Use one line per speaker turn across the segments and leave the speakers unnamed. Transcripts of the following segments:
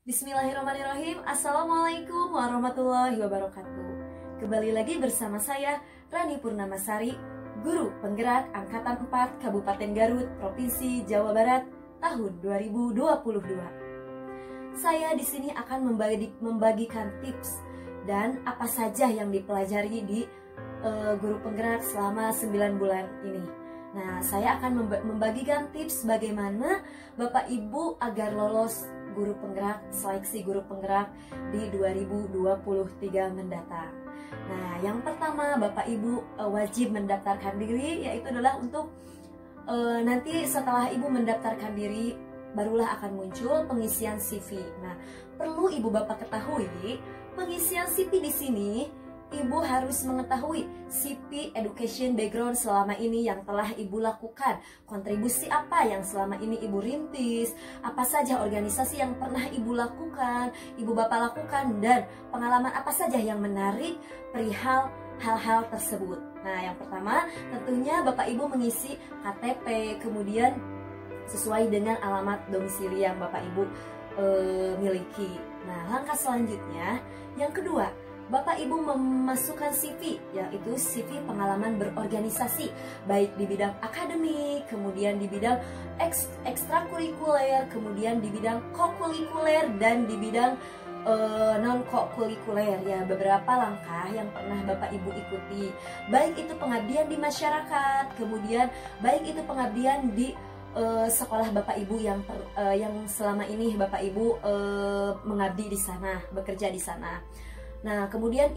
Bismillahirrahmanirrahim. Assalamualaikum warahmatullahi wabarakatuh. Kembali lagi bersama saya Rani Purnamasari, Guru Penggerak Angkatan 4 Kabupaten Garut, Provinsi Jawa Barat tahun 2022. Saya di sini akan membagikan tips dan apa saja yang dipelajari di Guru Penggerak selama 9 bulan ini. Nah, saya akan membagikan tips bagaimana Bapak Ibu agar lolos Guru Penggerak, seleksi Guru Penggerak di 2023 mendatang. Nah, yang pertama Bapak Ibu wajib mendaftarkan diri, yaitu adalah untuk nanti setelah Ibu mendaftarkan diri barulah akan muncul pengisian CV. Nah, perlu Ibu Bapak ketahui, pengisian CV di sini Ibu harus mengetahui CV education background selama ini yang telah Ibu lakukan, kontribusi apa yang selama ini Ibu rintis, apa saja organisasi yang pernah Ibu lakukan, Ibu Bapak lakukan, dan pengalaman apa saja yang menarik perihal hal-hal tersebut. Nah, yang pertama tentunya Bapak Ibu mengisi KTP, kemudian sesuai dengan alamat domisili yang Bapak Ibu miliki. Nah, langkah selanjutnya yang kedua, Bapak Ibu memasukkan CV, yaitu CV pengalaman berorganisasi, baik di bidang akademik, kemudian di bidang ekstrakurikuler, kemudian di bidang kokurikuler, dan di bidang non-kokurikuler. Ya, beberapa langkah yang pernah Bapak Ibu ikuti, baik itu pengabdian di masyarakat, kemudian baik itu pengabdian di sekolah Bapak Ibu yang selama ini Bapak Ibu mengabdi di sana, bekerja di sana. Nah, kemudian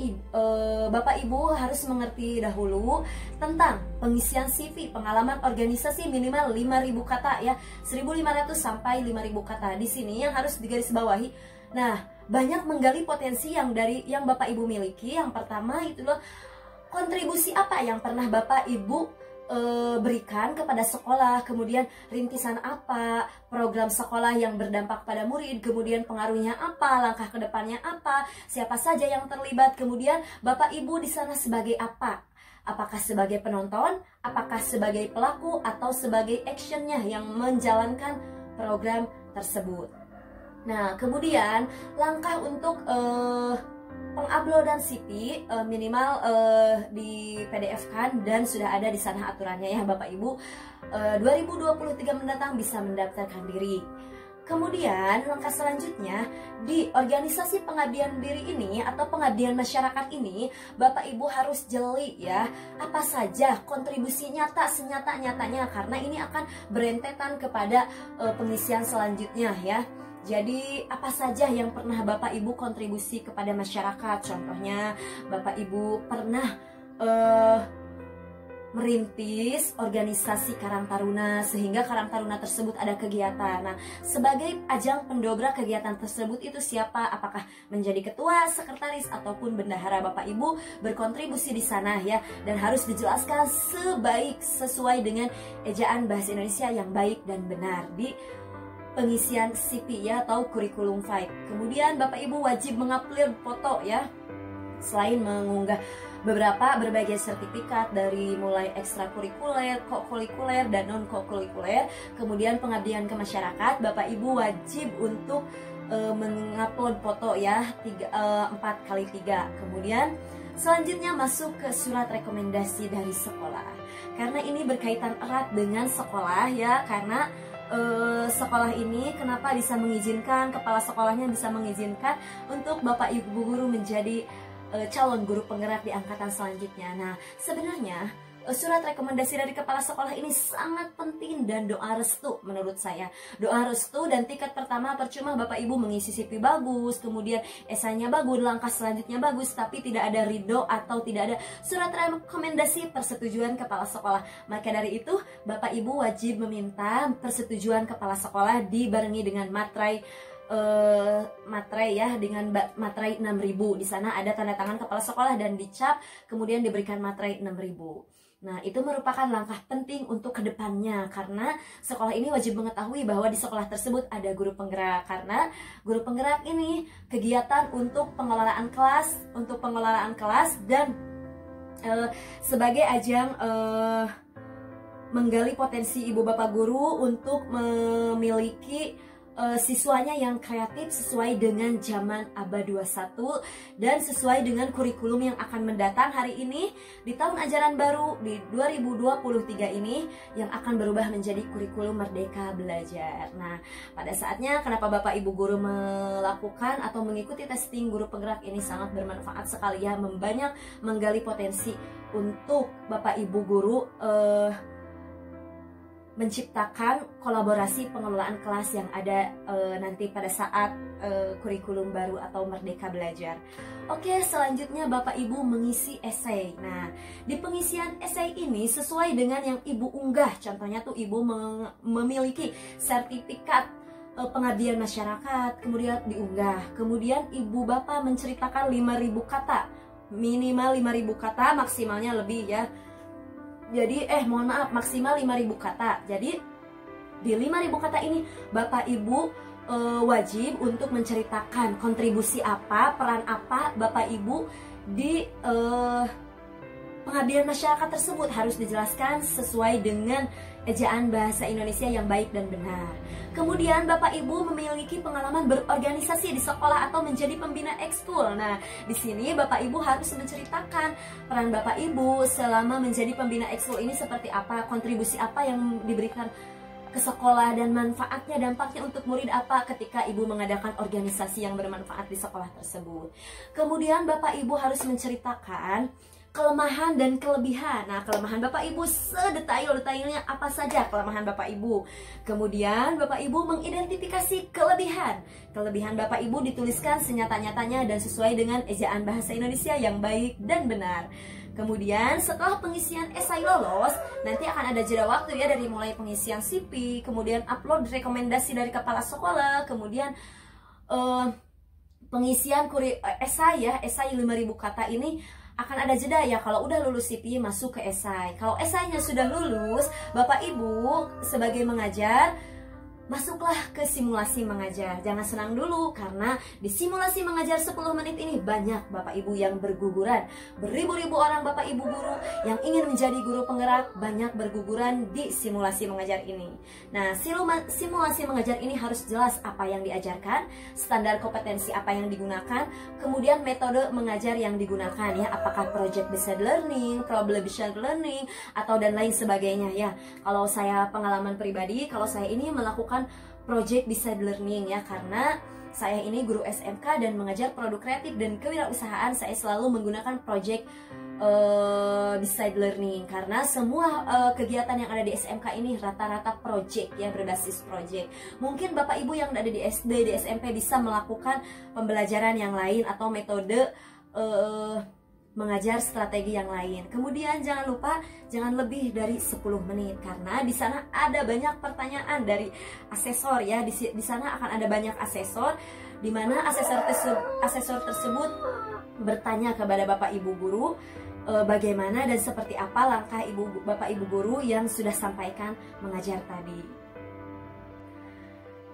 Bapak Ibu harus mengerti dahulu tentang pengisian CV, pengalaman organisasi minimal 5.000 kata ya, 1.500 sampai 5.000 kata. Di sini yang harus digarisbawahi. Nah, banyak menggali potensi yang Bapak Ibu miliki. Yang pertama itu loh, kontribusi apa yang pernah Bapak Ibu berikan kepada sekolah, kemudian rintisan apa, program sekolah yang berdampak pada murid, kemudian pengaruhnya apa, langkah kedepannya apa, siapa saja yang terlibat, kemudian Bapak Ibu di sana sebagai apa, apakah sebagai penonton, apakah sebagai pelaku, atau sebagai actionnya yang menjalankan program tersebut. Nah, kemudian langkah untuk penguploadan CV minimal di PDF kan, dan sudah ada di sana aturannya ya Bapak Ibu. 2023 mendatang bisa mendaftarkan diri. Kemudian langkah selanjutnya, di organisasi pengabdian diri ini atau pengabdian masyarakat ini, Bapak Ibu harus jeli ya, apa saja kontribusi nyata senyata-nyatanya, karena ini akan berentetan kepada pengisian selanjutnya ya. Jadi apa saja yang pernah Bapak Ibu kontribusi kepada masyarakat? Contohnya Bapak Ibu pernah merintis organisasi Karang Taruna sehingga Karang Taruna tersebut ada kegiatan. Nah, sebagai ajang pendobrak kegiatan tersebut itu siapa? Apakah menjadi ketua, sekretaris, ataupun bendahara? Bapak Ibu berkontribusi di sana ya, dan harus dijelaskan sesuai dengan ejaan bahasa Indonesia yang baik dan benar di pengisian CV ya, atau kurikulum fight. Kemudian Bapak Ibu wajib mengupload foto ya, selain mengunggah berbagai sertifikat dari mulai ekstrakurikuler, kokurikuler, dan non kokurikuler. Kemudian pengabdian ke masyarakat, Bapak Ibu wajib untuk mengupload foto ya, 4x3. Kemudian selanjutnya masuk ke surat rekomendasi dari sekolah, karena ini berkaitan erat dengan sekolah ya, karena sekolah ini kenapa bisa mengizinkan, kepala sekolahnya bisa mengizinkan untuk Bapak Ibu guru menjadi calon guru penggerak di angkatan selanjutnya. Nah, sebenarnya surat rekomendasi dari kepala sekolah ini sangat penting dan doa restu menurut saya. Doa restu dan tiket pertama percuma Bapak Ibu mengisi CV bagus, kemudian esainya bagus, langkah selanjutnya bagus, tapi tidak ada ridho atau tidak ada surat rekomendasi persetujuan kepala sekolah. Maka dari itu Bapak Ibu wajib meminta persetujuan kepala sekolah dibarengi dengan materai ya, dengan materai 6.000. Di sana ada tanda tangan kepala sekolah dan dicap, kemudian diberikan materai 6.000. Nah, itu merupakan langkah penting untuk kedepannya, karena sekolah ini wajib mengetahui bahwa di sekolah tersebut ada guru penggerak, karena guru penggerak ini kegiatan untuk pengelolaan kelas, dan sebagai ajang menggali potensi ibu bapak guru untuk memiliki siswanya yang kreatif sesuai dengan zaman abad 21 dan sesuai dengan kurikulum yang akan mendatang hari ini di tahun ajaran baru di 2023 ini yang akan berubah menjadi kurikulum Merdeka Belajar. Nah, pada saatnya kenapa Bapak Ibu guru melakukan atau mengikuti testing guru penggerak ini sangat bermanfaat sekali ya, banyak menggali potensi untuk Bapak Ibu guru menciptakan kolaborasi pengelolaan kelas yang ada nanti pada saat kurikulum baru atau Merdeka Belajar. Oke, selanjutnya Bapak Ibu mengisi esai. Nah, di pengisian esai ini sesuai dengan yang Ibu unggah. Contohnya tuh Ibu memiliki sertifikat pengabdian masyarakat, kemudian diunggah. Kemudian Ibu Bapak menceritakan 5.000 kata. Minimal 5.000 kata, maksimalnya lebih ya. Jadi mohon maaf, maksimal 5.000 kata. Jadi di 5.000 kata ini Bapak Ibu wajib untuk menceritakan kontribusi apa, peran apa Bapak Ibu di pengabdian masyarakat tersebut. Harus dijelaskan sesuai dengan ejaan bahasa Indonesia yang baik dan benar. Kemudian Bapak Ibu memiliki pengalaman berorganisasi di sekolah atau menjadi pembina ekskul. Nah, di sini Bapak Ibu harus menceritakan peran Bapak Ibu selama menjadi pembina ekskul ini seperti apa, kontribusi apa yang diberikan ke sekolah dan manfaatnya, dampaknya untuk murid apa ketika Ibu mengadakan organisasi yang bermanfaat di sekolah tersebut. Kemudian Bapak Ibu harus menceritakan kelemahan dan kelebihan. Nah, kelemahan Bapak Ibu sedetail-detailnya apa saja kelemahan Bapak Ibu. Kemudian Bapak Ibu mengidentifikasi kelebihan. Kelebihan Bapak Ibu dituliskan senyata-nyatanya dan sesuai dengan ejaan bahasa Indonesia yang baik dan benar. Kemudian setelah pengisian esai lolos, nanti akan ada jeda waktu ya dari mulai pengisian CV, kemudian upload rekomendasi dari kepala sekolah, kemudian pengisian esai ya, esai 5.000 kata ini akan ada jeda ya. Kalau udah lulus CV masuk ke esai. Kalau esainya sudah lulus, Bapak Ibu sebagai mengajar masuklah ke simulasi mengajar. Jangan senang dulu karena di simulasi mengajar 10 menit ini banyak Bapak Ibu yang berguguran. Beribu-ribu orang Bapak Ibu guru yang ingin menjadi guru penggerak banyak berguguran di simulasi mengajar ini. Nah, simulasi mengajar ini harus jelas apa yang diajarkan, standar kompetensi apa yang digunakan, kemudian metode mengajar yang digunakan ya, apakah project based learning, problem based learning atau dan lain sebagainya ya. Kalau saya pengalaman pribadi, kalau saya ini melakukan project based learning ya, karena saya ini guru SMK dan mengajar produk kreatif dan kewirausahaan, saya selalu menggunakan project based learning karena semua kegiatan yang ada di SMK ini rata-rata project ya, berbasis project. Mungkin Bapak Ibu yang ada di SD, di SMP bisa melakukan pembelajaran yang lain atau metode mengajar strategi yang lain. Kemudian jangan lupa jangan lebih dari 10 menit karena di sana ada banyak pertanyaan dari asesor ya. Di sana akan ada banyak asesor di mana asesor tersebut bertanya kepada Bapak Ibu guru bagaimana dan seperti apa langkah Bapak Ibu guru yang sudah sampaikan mengajar tadi.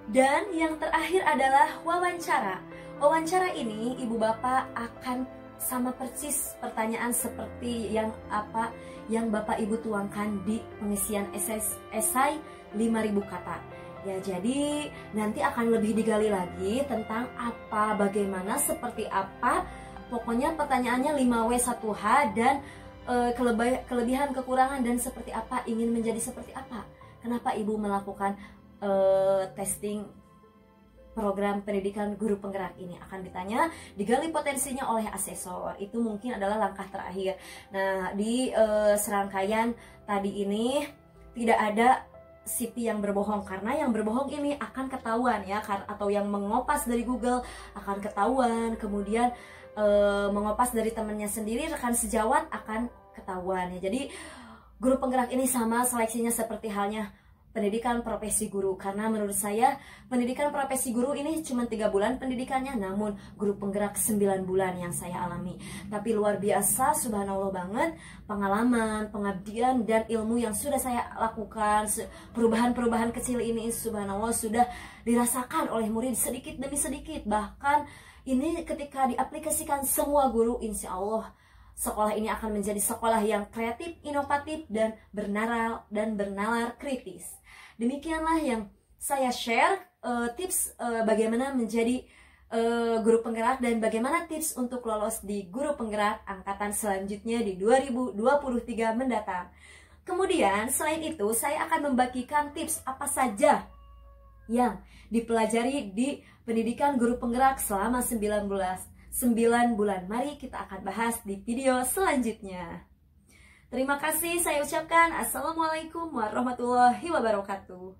Dan yang terakhir adalah wawancara. Wawancara ini Ibu Bapak akan sama persis pertanyaan seperti yang Bapak Ibu tuangkan di pengisian esai 5.000 kata. Ya, jadi nanti akan lebih digali lagi tentang apa, bagaimana, seperti apa. Pokoknya pertanyaannya 5W1H dan kelebihan, kekurangan dan seperti apa, ingin menjadi seperti apa. Kenapa Ibu melakukan testing program pendidikan guru penggerak ini, akan ditanya, digali potensinya oleh asesor. Itu mungkin adalah langkah terakhir. Nah, di serangkaian tadi ini tidak ada CV yang berbohong, karena yang berbohong ini akan ketahuan ya, atau yang mengopas dari Google akan ketahuan, kemudian mengopas dari temannya sendiri, rekan sejawat akan ketahuan ya. Jadi guru penggerak ini sama seleksinya seperti halnya pendidikan profesi guru, karena menurut saya pendidikan profesi guru ini cuma 3 bulan pendidikannya, namun guru penggerak 9 bulan yang saya alami. Tapi luar biasa, subhanallah banget, pengalaman, pengabdian, dan ilmu yang sudah saya lakukan, perubahan-perubahan kecil ini subhanallah sudah dirasakan oleh murid sedikit demi sedikit. Bahkan ini ketika diaplikasikan semua guru, insya Allah sekolah ini akan menjadi sekolah yang kreatif, inovatif, dan bernalar kritis. Demikianlah yang saya share tips bagaimana menjadi guru penggerak dan bagaimana tips untuk lolos di guru penggerak angkatan selanjutnya di 2023 mendatang. Kemudian selain itu saya akan membagikan tips apa saja yang dipelajari di pendidikan guru penggerak selama 9 bulan. Mari kita akan bahas di video selanjutnya. Terima kasih, saya ucapkan Assalamualaikum warahmatullahi wabarakatuh.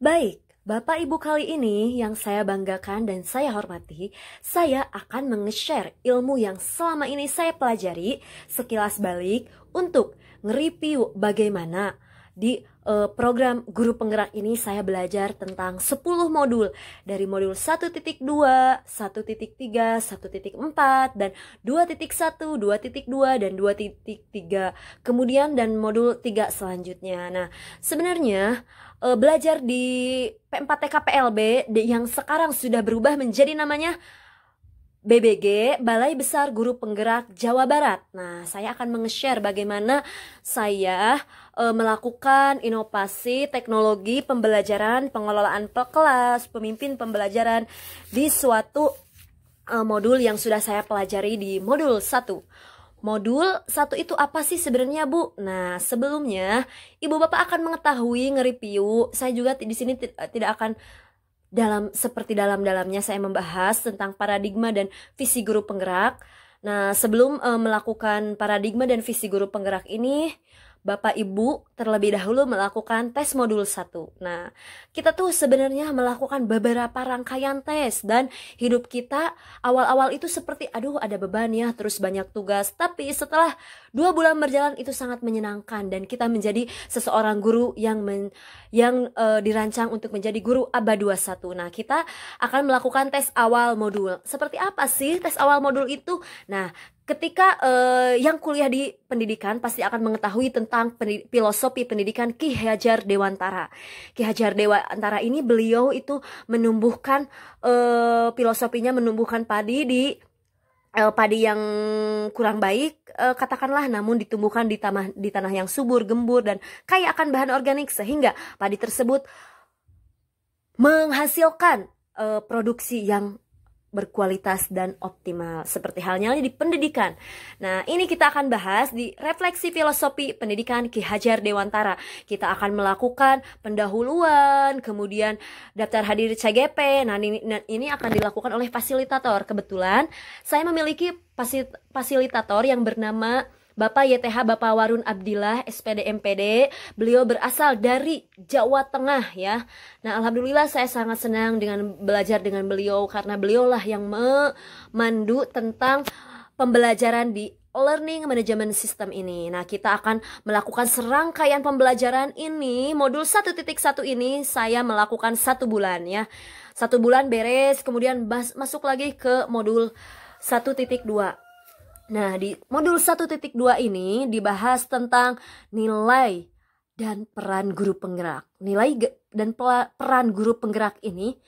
Baik, Bapak Ibu, kali ini yang saya banggakan dan saya hormati, saya akan menge-share ilmu yang selama ini saya pelajari sekilas balik untuk nge-review bagaimana di program guru penggerak ini saya belajar tentang 10 modul dari modul 1.2, 1.3, 1.4 dan 2.1, 2.2 dan 2.3. Kemudian dan modul 3 selanjutnya. Nah, sebenarnya belajar di P4TK PLB yang sekarang sudah berubah menjadi namanya BBG, Balai Besar Guru Penggerak Jawa Barat. Nah, saya akan menge-share bagaimana saya melakukan inovasi teknologi pembelajaran, pengelolaan kelas, pemimpin pembelajaran di suatu modul yang sudah saya pelajari di modul 1. Modul 1 itu apa sih sebenarnya, Bu? Nah, sebelumnya Ibu Bapak akan mengetahui nge-review. Saya juga di sini tidak akan seperti dalam-dalamnya saya membahas tentang paradigma dan visi guru penggerak. Nah, sebelum melakukan paradigma dan visi guru penggerak ini, Bapak Ibu terlebih dahulu melakukan tes modul 1. Nah, kita tuh sebenarnya melakukan beberapa rangkaian tes dan hidup kita awal-awal itu seperti aduh ada beban ya, terus banyak tugas. Tapi setelah 2 bulan berjalan itu sangat menyenangkan dan kita menjadi seseorang guru yang dirancang untuk menjadi guru ABA 21. Nah, kita akan melakukan tes awal modul. Seperti apa sih tes awal modul itu? Nah, ketika yang kuliah di pendidikan pasti akan mengetahui tentang filosofi pendidikan Ki Hajar Dewantara. Ki Hajar Dewantara ini beliau itu menumbuhkan filosofinya menumbuhkan padi yang kurang baik katakanlah, namun ditumbuhkan di tanah yang subur, gembur dan kaya akan bahan organik sehingga padi tersebut menghasilkan produksi yang berkualitas dan optimal, seperti halnya di pendidikan. Nah, ini kita akan bahas di refleksi filosofi pendidikan Ki Hajar Dewantara. Kita akan melakukan pendahuluan, kemudian daftar hadir CGP. Nah, ini akan dilakukan oleh fasilitator. Kebetulan saya memiliki fasilitator yang bernama Bapak YTH Bapak Warun Abdillah, SPD MPD. Beliau berasal dari Jawa Tengah ya. Nah, alhamdulillah saya sangat senang dengan belajar dengan beliau karena beliaulah yang memandu tentang pembelajaran di Learning Management System ini. Nah, kita akan melakukan serangkaian pembelajaran ini. Modul 1.1 ini saya melakukan 1 bulan ya. 1 bulan beres, kemudian masuk lagi ke modul 1.2. Nah, di modul 1.2 ini dibahas tentang nilai dan peran guru penggerak. Nilai dan peran guru penggerak ini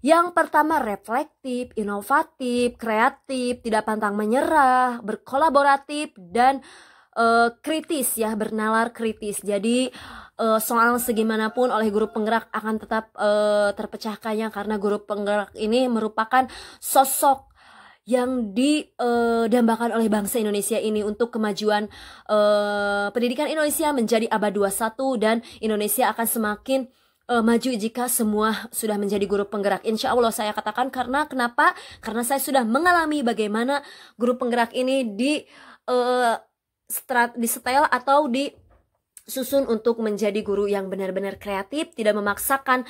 yang pertama reflektif, inovatif, kreatif, tidak pantang menyerah, berkolaboratif dan kritis ya, bernalar kritis. Jadi soal segimanapun oleh guru penggerak akan tetap terpecahkannya karena guru penggerak ini merupakan sosok yang didambakan oleh bangsa Indonesia ini untuk kemajuan pendidikan Indonesia menjadi abad 21 dan Indonesia akan semakin maju jika semua sudah menjadi guru penggerak. Insya Allah saya katakan kenapa? Karena saya sudah mengalami bagaimana guru penggerak ini disetel atau disusun untuk menjadi guru yang benar-benar kreatif, tidak memaksakan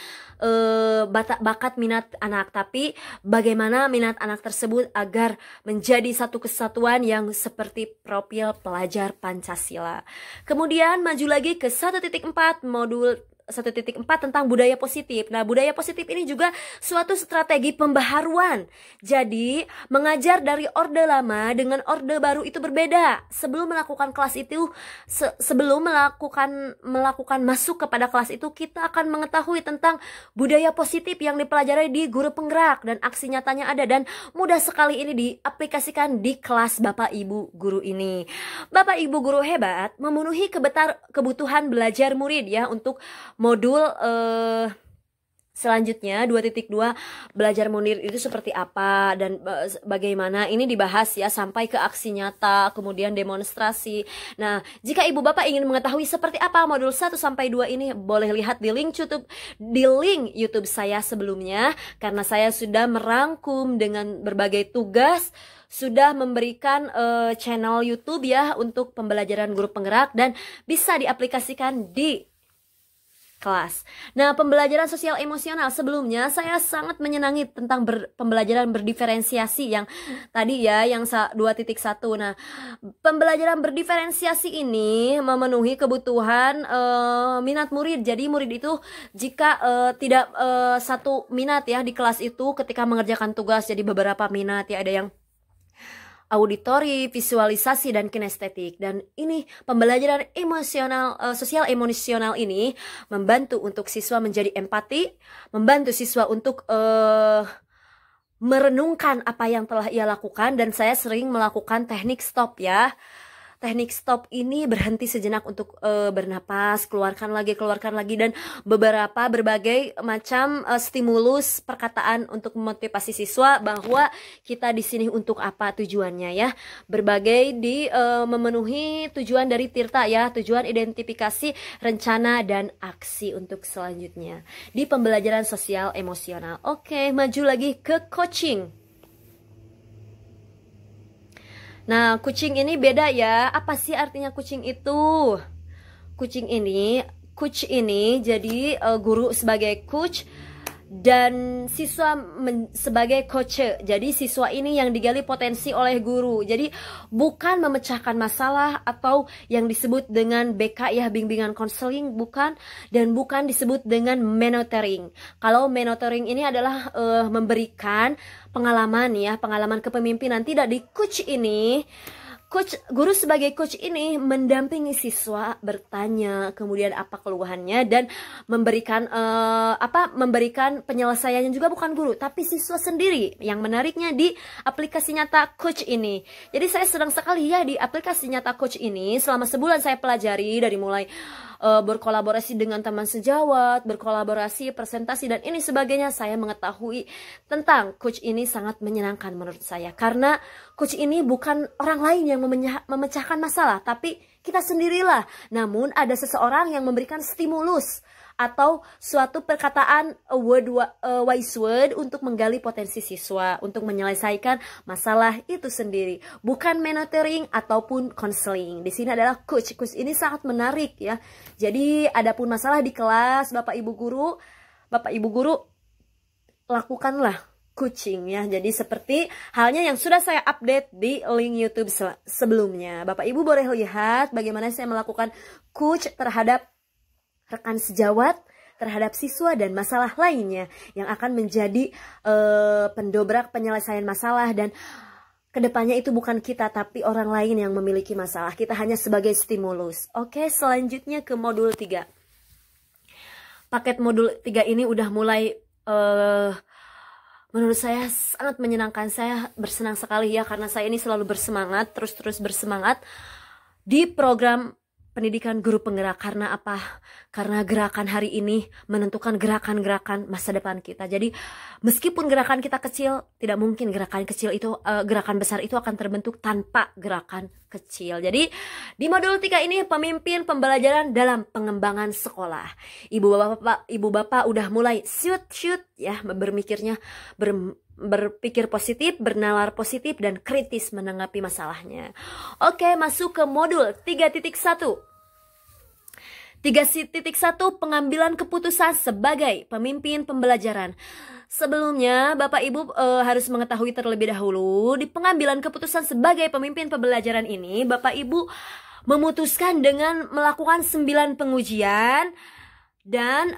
bakat minat anak, tapi bagaimana minat anak tersebut agar menjadi satu kesatuan yang seperti profil pelajar Pancasila. Kemudian maju lagi ke 1.4 modul 1.4 tentang budaya positif. Nah, budaya positif ini juga suatu strategi pembaharuan. Jadi, mengajar dari orde lama dengan orde baru itu berbeda. Sebelum melakukan kelas itu, sebelum melakukan masuk kepada kelas itu, kita akan mengetahui tentang budaya positif yang dipelajari di guru penggerak dan aksi nyatanya ada, dan mudah sekali ini diaplikasikan di kelas Bapak Ibu guru ini. Bapak Ibu guru hebat memenuhi kebutuhan belajar murid ya untuk modul selanjutnya 2.2 belajar murid itu seperti apa dan bagaimana, ini dibahas ya sampai ke aksi nyata, kemudian demonstrasi. Nah, jika ibu bapak ingin mengetahui seperti apa modul 1 sampai 2 ini, boleh lihat di link YouTube saya sebelumnya, karena saya sudah merangkum dengan berbagai tugas, sudah memberikan channel YouTube ya untuk pembelajaran guru penggerak dan bisa diaplikasikan di kelas. Nah, pembelajaran sosial emosional sebelumnya saya sangat menyenangi tentang pembelajaran berdiferensiasi yang tadi ya, yang 2.1. Nah, pembelajaran berdiferensiasi ini memenuhi kebutuhan minat murid. Jadi murid itu jika tidak satu minat ya di kelas itu ketika mengerjakan tugas, jadi beberapa minat ya, ada yang auditori, visualisasi, dan kinestetik. Dan ini pembelajaran emosional, sosial emosional ini membantu untuk siswa menjadi empati, membantu siswa untuk merenungkan apa yang telah ia lakukan, dan saya sering melakukan teknik stop ya. Teknik stop ini berhenti sejenak untuk bernapas, keluarkan lagi, dan berbagai macam stimulus perkataan untuk memotivasi siswa bahwa kita di sini untuk apa tujuannya ya. Berbagai memenuhi tujuan dari Tirta ya, tujuan identifikasi, rencana, dan aksi untuk selanjutnya di pembelajaran sosial emosional. Oke, maju lagi ke coaching. Nah, coaching ini beda ya. Apa sih artinya coaching itu? Coach ini jadi guru sebagai coach dan siswa sebagai coach. Jadi siswa ini yang digali potensi oleh guru. Jadi bukan memecahkan masalah atau yang disebut dengan BK ya, bimbingan konseling, bukan, dan bukan disebut dengan mentoring. Kalau mentoring ini adalah memberikan pengalaman ya, pengalaman kepemimpinan. Tidak, di coach ini guru sebagai coach ini mendampingi siswa, bertanya kemudian apa keluhannya, dan memberikan memberikan penyelesaiannya juga bukan guru tapi siswa sendiri. Yang menariknya di aplikasi nyata coach ini, jadi saya senang sekali ya di aplikasi nyata coach ini. Selama sebulan saya pelajari dari mulai berkolaborasi dengan teman sejawat, berkolaborasi, presentasi, dan ini sebagainya. Saya mengetahui tentang coach ini sangat menyenangkan menurut saya, karena coach ini bukan orang lain yang memecahkan masalah, tapi kita sendirilah. Namun ada seseorang yang memberikan stimulus atau suatu perkataan wise word untuk menggali potensi siswa untuk menyelesaikan masalah itu sendiri. Bukan mentoring ataupun counseling. Di sini adalah coach. Coach ini sangat menarik ya. Jadi adapun masalah di kelas, Bapak Ibu guru lakukanlah coaching ya. Jadi seperti halnya yang sudah saya update di link YouTube sebelumnya. Bapak Ibu boleh lihat bagaimana saya melakukan coach terhadap rekan sejawat, terhadap siswa, dan masalah lainnya yang akan menjadi pendobrak penyelesaian masalah. Dan kedepannya itu bukan kita tapi orang lain yang memiliki masalah, kita hanya sebagai stimulus. Oke, selanjutnya ke modul 3. Paket modul 3 ini udah mulai menurut saya sangat menyenangkan. Saya bersenang sekali ya, karena saya ini selalu bersemangat, terus bersemangat di program pendidikan guru penggerak. Karena apa? Karena gerakan hari ini menentukan gerakan-gerakan masa depan kita. Jadi meskipun gerakan kita kecil, tidak mungkin gerakan besar itu akan terbentuk tanpa gerakan kecil. Jadi di modul 3 ini pemimpin pembelajaran dalam pengembangan sekolah. Ibu bapak udah mulai shoot ya, berpikir positif, bernalar positif, dan kritis menanggapi masalahnya. Oke, masuk ke modul 3.1. 3.1 pengambilan keputusan sebagai pemimpin pembelajaran. Sebelumnya, Bapak Ibu harus mengetahui terlebih dahulu di pengambilan keputusan sebagai pemimpin pembelajaran ini, Bapak Ibu memutuskan dengan melakukan 9 pengujian dan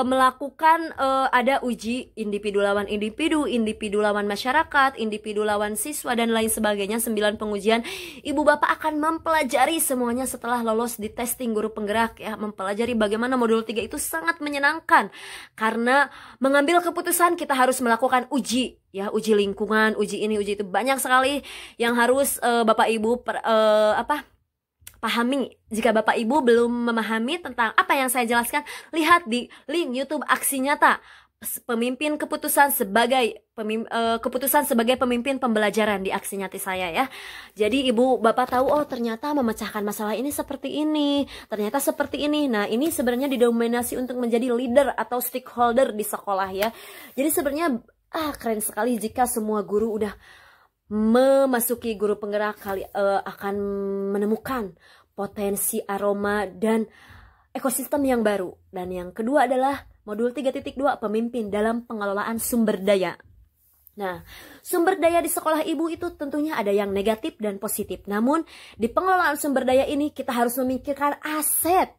melakukan ada uji individu lawan individu, individu lawan masyarakat, individu lawan siswa dan lain sebagainya. 9 pengujian. Ibu bapak akan mempelajari semuanya setelah lolos di testing guru penggerak ya, mempelajari bagaimana modul 3 itu sangat menyenangkan karena mengambil keputusan kita harus melakukan uji ya, uji lingkungan, uji ini, uji itu, banyak sekali yang harus bapak ibu pahami. Jika Bapak Ibu belum memahami tentang apa yang saya jelaskan, lihat di link YouTube Aksi Nyata Pemimpin Keputusan sebagai keputusan sebagai pemimpin pembelajaran di Aksi Nyata saya ya. Jadi Ibu Bapak tahu, oh ternyata memecahkan masalah ini seperti ini, ternyata seperti ini. Nah, ini sebenarnya didominasi untuk menjadi leader atau stakeholder di sekolah ya. Jadi sebenarnya keren sekali jika semua guru udah memasuki guru penggerak akan menemukan potensi, aroma, dan ekosistem yang baru. Dan yang kedua adalah modul 3.2 pemimpin dalam pengelolaan sumber daya. Nah, sumber daya di sekolah ibu itu tentunya ada yang negatif dan positif. Namun di pengelolaan sumber daya ini kita harus memikirkan aset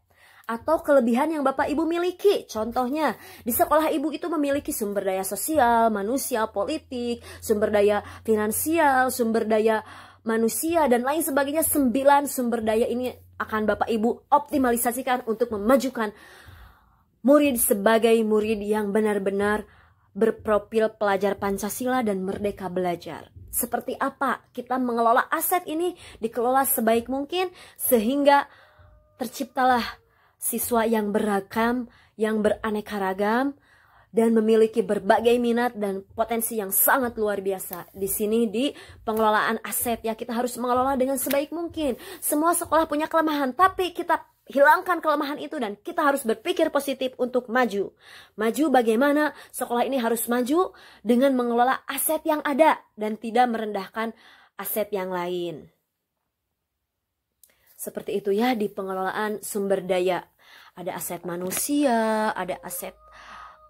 atau kelebihan yang Bapak Ibu miliki. Contohnya, di sekolah Ibu itu memiliki sumber daya sosial, manusia, politik, sumber daya finansial, sumber daya manusia, dan lain sebagainya. 9 sumber daya ini akan Bapak Ibu optimalisasikan untuk memajukan murid sebagai murid yang benar-benar berprofil pelajar Pancasila dan merdeka belajar. Seperti apa kita mengelola aset ini? Dikelola sebaik mungkin sehingga terciptalah siswa yang beragam, yang beraneka ragam, dan memiliki berbagai minat dan potensi yang sangat luar biasa. Di sini di pengelolaan aset ya, kita harus mengelola dengan sebaik mungkin. Semua sekolah punya kelemahan, tapi kita hilangkan kelemahan itu dan kita harus berpikir positif untuk maju. Maju bagaimana? Sekolah ini harus maju dengan mengelola aset yang ada dan tidak merendahkan aset yang lain. Seperti itu ya di pengelolaan sumber daya. Ada aset manusia, ada aset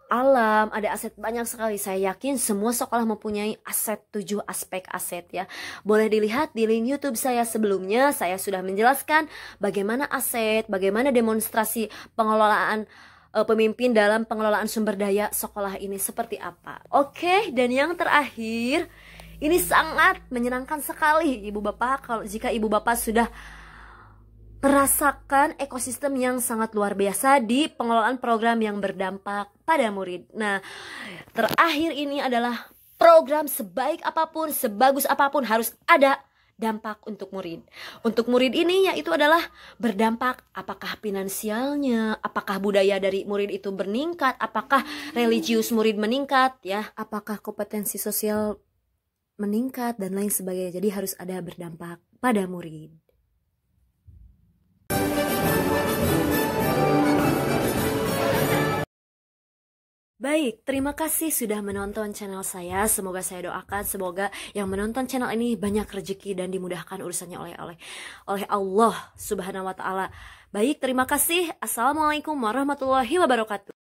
alam, ada aset banyak sekali. Saya yakin semua sekolah mempunyai aset, 7 aspek aset ya. Boleh dilihat di link YouTube saya sebelumnya, saya sudah menjelaskan bagaimana aset, bagaimana demonstrasi pengelolaan pemimpin dalam pengelolaan sumber daya sekolah ini seperti apa. Oke, dan yang terakhir, ini sangat menyenangkan sekali Ibu Bapak kalau jika Ibu Bapak sudah merasakan ekosistem yang sangat luar biasa di pengelolaan program yang berdampak pada murid. Nah, terakhir ini adalah program sebaik apapun, sebagus apapun harus ada dampak untuk murid. Untuk murid ini yaitu adalah berdampak, apakah finansialnya, apakah budaya dari murid itu meningkat, apakah religius murid meningkat ya, apakah kompetensi sosial meningkat dan lain sebagainya. Jadi harus ada berdampak pada murid. Baik, terima kasih sudah menonton channel saya. Semoga saya doakan, semoga yang menonton channel ini banyak rezeki dan dimudahkan urusannya oleh Allah Subhanahu wa taala. Baik, terima kasih. Assalamualaikum warahmatullahi wabarakatuh.